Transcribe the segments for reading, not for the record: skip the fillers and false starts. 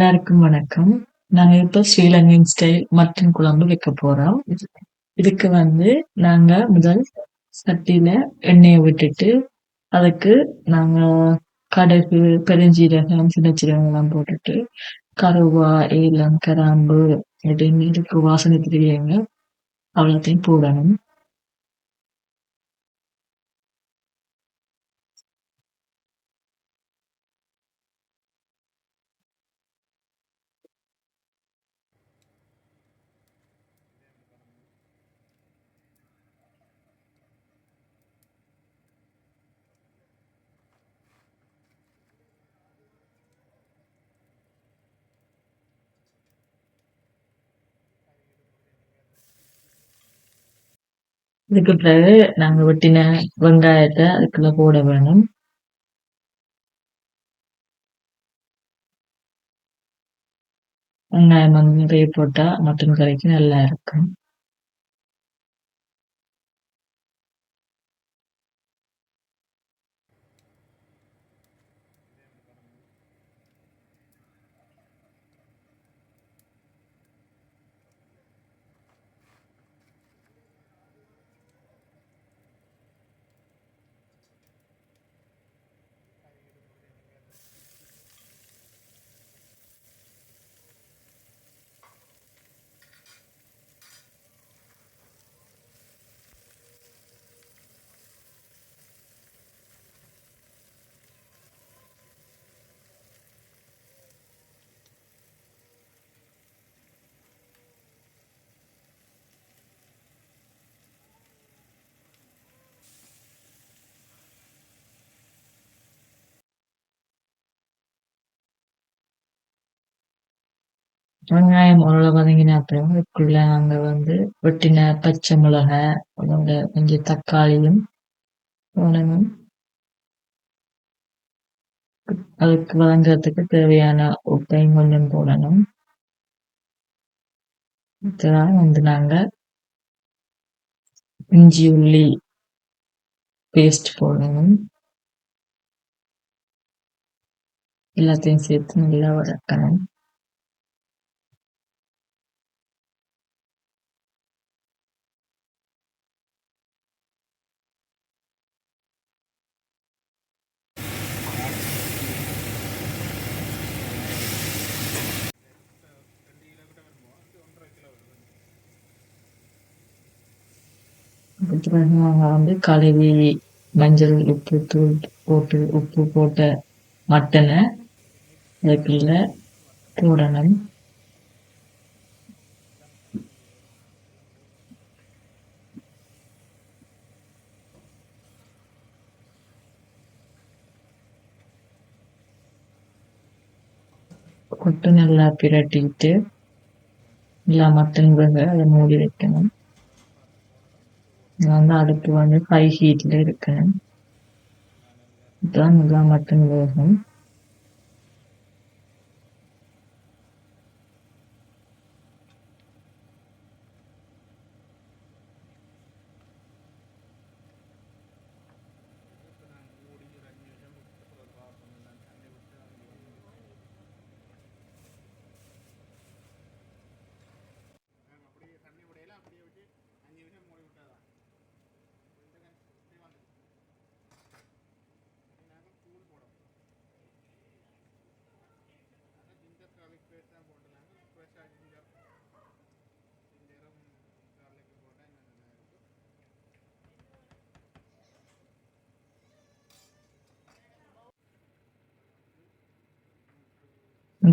எல்லாருக்கும் வணக்கம். நாங்க இப்ப ஸ்ரீலங்கன் ஸ்டைல் மட்டன் குழம்பு வைக்க போறோம். இதுக்கு நாங்க முதல் சட்டியில எண்ணெய விட்டுட்டு, அதுக்கு நாங்க கடுகு, பெருஞ்சீரகம், சின்ன சீரகம்லாம் போட்டுட்டு, கருவா, ஏலம், கிராம்பு, இதுக்கு வாசனை திரிவைங்க அவ்வளோத்தையும் போடணும். இதுக்கு பிறகு நாங்க வெட்டின வெங்காயத்தை அதுக்குள்ள போட வேணும். வெங்காயம் நிறைய போட்டா மட்டன் கறிக்கு நல்லா இருக்கும். வெங்காயம் ஓரளவு வதங்கின அப்புறம் இதுக்குள்ள நாங்க வெட்டின பச்சை மிளகாய், அதோட கொஞ்சம் தக்காளியும் போடணும். அதுக்கு வதங்குறதுக்கு தேவையான உப்பையும் கொஞ்சம் போடணும். இதெல்லாம் நாங்க இஞ்சி உள்ளி பேஸ்ட் போடணும். எல்லாத்தையும் சேர்த்து நல்லா வதக்கணும். அப்புறம் நாங்க கழுவி மஞ்சள் உப்பு தூள் போட்டு உப்பு போட்ட மட்டனை அதுக்குள்ள போடணும். போட்டு நல்லா பிரட்டிட்டு எல்லா மட்டன் அதை மூடி வைக்கணும். அடுப்பு ஹை ஹீட்ல இருக்கணும். இப்பதான் நல்லா மட்டன் வேகும்.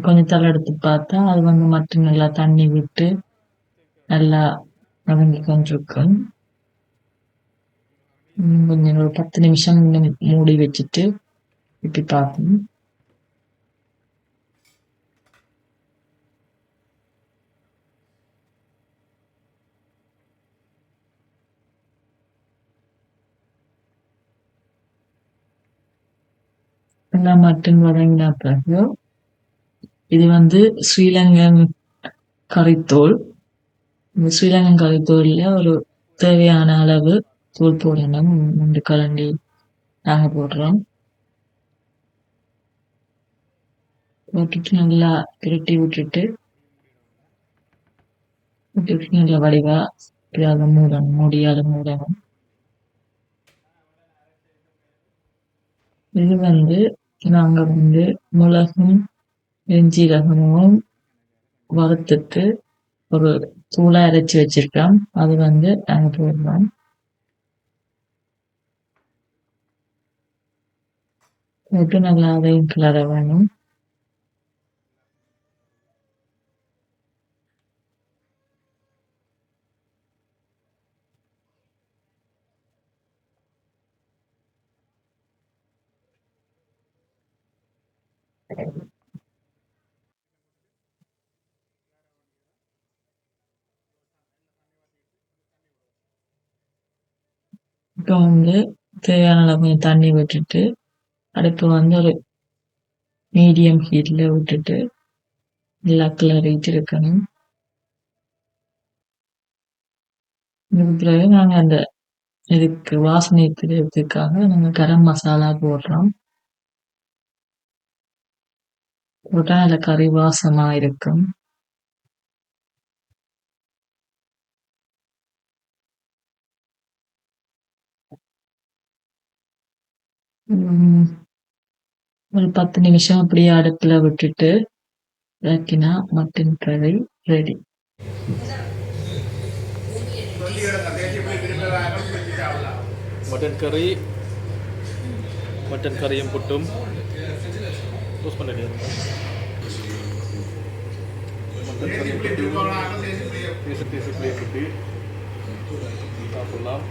கொஞ்சம் தலை எடுத்து பார்த்தா அது மட்டன் நல்லா தண்ணி விட்டு நல்லா வதங்கி கொஞ்சம் கொஞ்சம் ஒரு 10 நிமிஷம் மூடி வச்சுட்டு இப்படி பார்க்கணும். நல்லா மட்டன் வதங்கின பிறகு இது ஸ்ரீலங்கன் கறித்தூள். இந்த ஸ்ரீலங்கன் கறித்தூள்ல ஒரு தேவையான அளவு தூள் போடணும். 2 கரண்டி நாங்க போடுறோம். போட்டுட்டு நல்லா பிரட்டி விட்டுட்டு நல்ல வடிவா இதாக மூடணும், மூடியால மூடணும். இது நாங்க மிளகும் வெஞ்சீரகமும் வறுத்துட்டு ஒரு தூளா அரைச்சி வச்சிருக்கோம். அது நாங்க போடுறோம். போட்டு நல்லா அதையும் கிளற வேணும். இப்போ தேவையான அளவு தண்ணி விட்டுட்டு அடுப்பு ஒரு மீடியம் ஹீட்ல விட்டுட்டு நல்லா கிளறிட்டு இருக்கணும். இதுக்கு பிறகு நாங்க அந்த இதுக்கு வாசனை தெரியறதுக்காக நாங்க கரம் மசாலா போடுறோம். போட்டா நல்ல கறி வாசமா இருக்கும். ஒரு 10 நிமிஷம் அப்படியே அடுப்புல விட்டுட்டு இறக்கினா மட்டன் கறி ரெடி. மட்டன் கறியும் புட்டும் யூஸ் பண்ணிடுங்க. மட்டன் கறியும் பீஸு பிளே குட்டி சாப்பிடலாம்.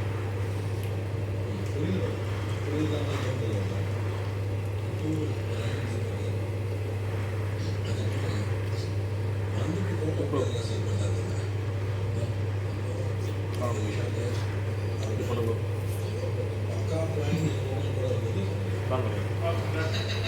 வாங்க